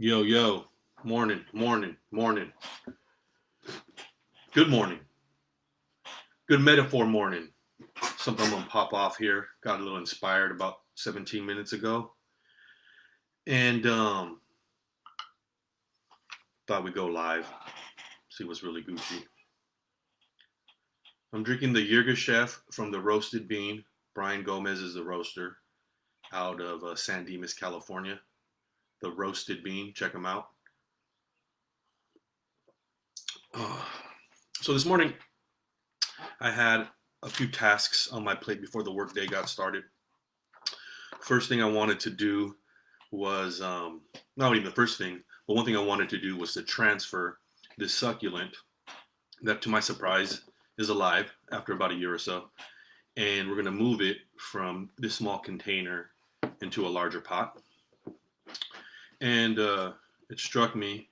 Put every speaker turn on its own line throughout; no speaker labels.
Yo, yo, morning, morning, morning. Good morning. Good metaphor morning. Something I'm gonna pop off here. Got a little inspired about 17 minutes ago. And thought we'd go live, see what's really Gucci. I'm drinking the Chef from the Roasted Bean. Brian Gomez is the roaster out of San Dimas, California. The Roasted Bean. Check them out. Uh, so this morning, I had a few tasks on my plate before the workday got started. First thing I wanted to do was not even the first thing, but one thing I wanted to do was to transfer this succulent that, to my surprise, is alive after about a year or so. And we're going to move it from this small container into a larger pot. And it struck me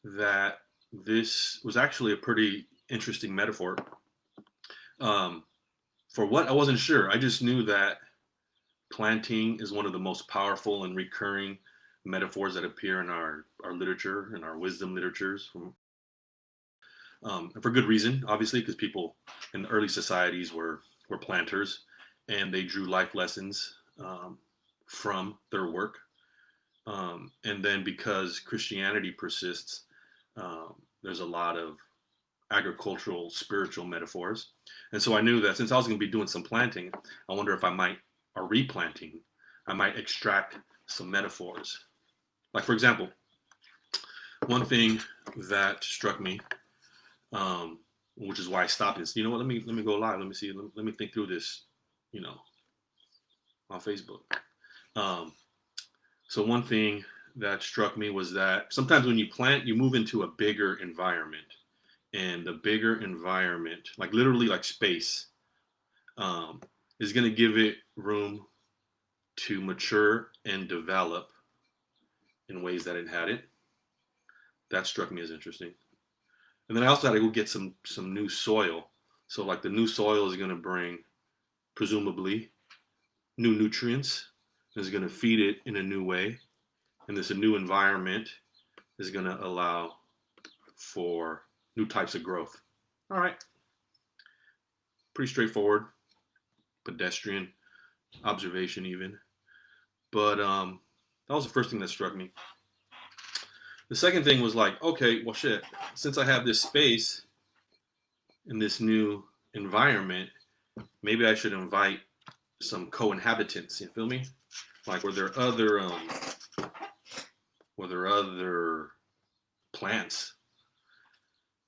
that this was actually a pretty interesting metaphor. For what? I wasn't sure. I just knew that planting is one of the most powerful and recurring metaphors that appear in our literature and our wisdom literatures, and for good reason, obviously, because people in the early societies were planters, and they drew life lessons from their work. And then because Christianity persists, there's a lot of agricultural, spiritual metaphors. And so I knew that since I was going to be doing some planting, I wonder if I might, or replanting, I might extract some metaphors. Like, for example, one thing that struck me, which is why I stopped and said, you know what, let me go live. Let me see. Let me think through this, you know, on Facebook. So one thing that struck me was that sometimes when you plant, you move into a bigger environment, and the bigger environment, like literally like space, is going to give it room to mature and develop in ways that it hadn't. That struck me as interesting. And then I also had to go get some new soil. So like the new soil is going to bring presumably new nutrients. Is going to feed it in a new way, and this new environment is going to allow for new types of growth. All right, pretty straightforward, pedestrian observation even. But that was the first thing that struck me. The second thing was like, okay, well, shit. Since I have this space in this new environment, maybe I should invite some co-inhabitants. You feel me? Like, were there other plants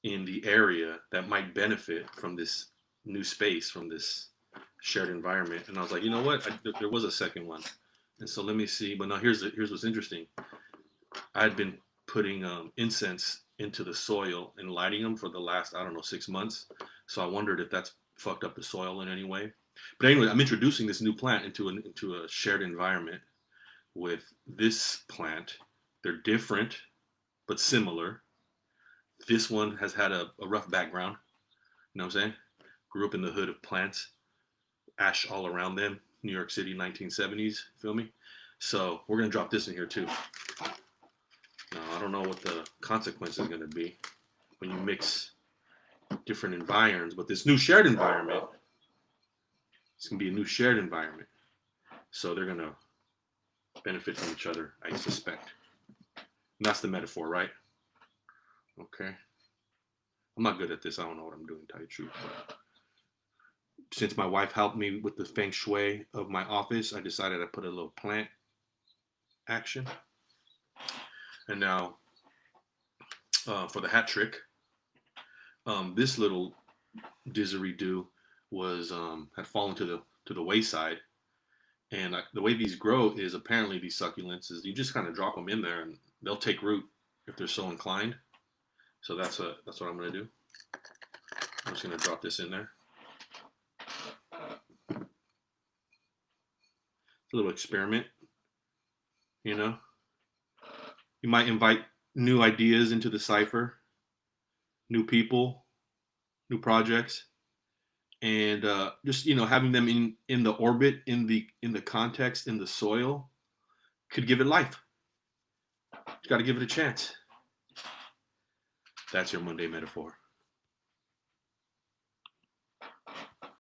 in the area that might benefit from this new space, from this shared environment? And I was like, you know what? There was a second one, and so let me see. But now here's what's interesting. I had been putting incense into the soil and lighting them for the last, I don't know, 6 months. So I wondered if that's fucked up the soil in any way. But anyway, I'm introducing this new plant into a shared environment with this plant. They're different but similar. This one has had a rough background. You know what I'm saying? Grew up in the hood of plants, ash all around them. New York City, 1970s. Feel me? So we're gonna drop this in here too. Now I don't know what the consequence is gonna be when you mix different environs, but this new shared environment, it's gonna be a new shared environment. So they're gonna benefit from each other, I suspect. And that's the metaphor, right? Okay. I'm not good at this. I don't know what I'm doing, to tell you the truth. But since my wife helped me with the feng shui of my office, I decided to put a little plant action. And now, for the hat trick, this little didgeridoo was had fallen to the wayside. And the way these grow is apparently these succulents is you just kind of drop them in there and they'll take root if they're so inclined. So that's what I'm gonna do. I'm just gonna drop this in there. It's a little experiment, you know. You might invite new ideas into the cipher, new people, new projects, and just having them in the orbit, in the context, in the soil, could give it life. You got to give it a chance. That's your Monday metaphor.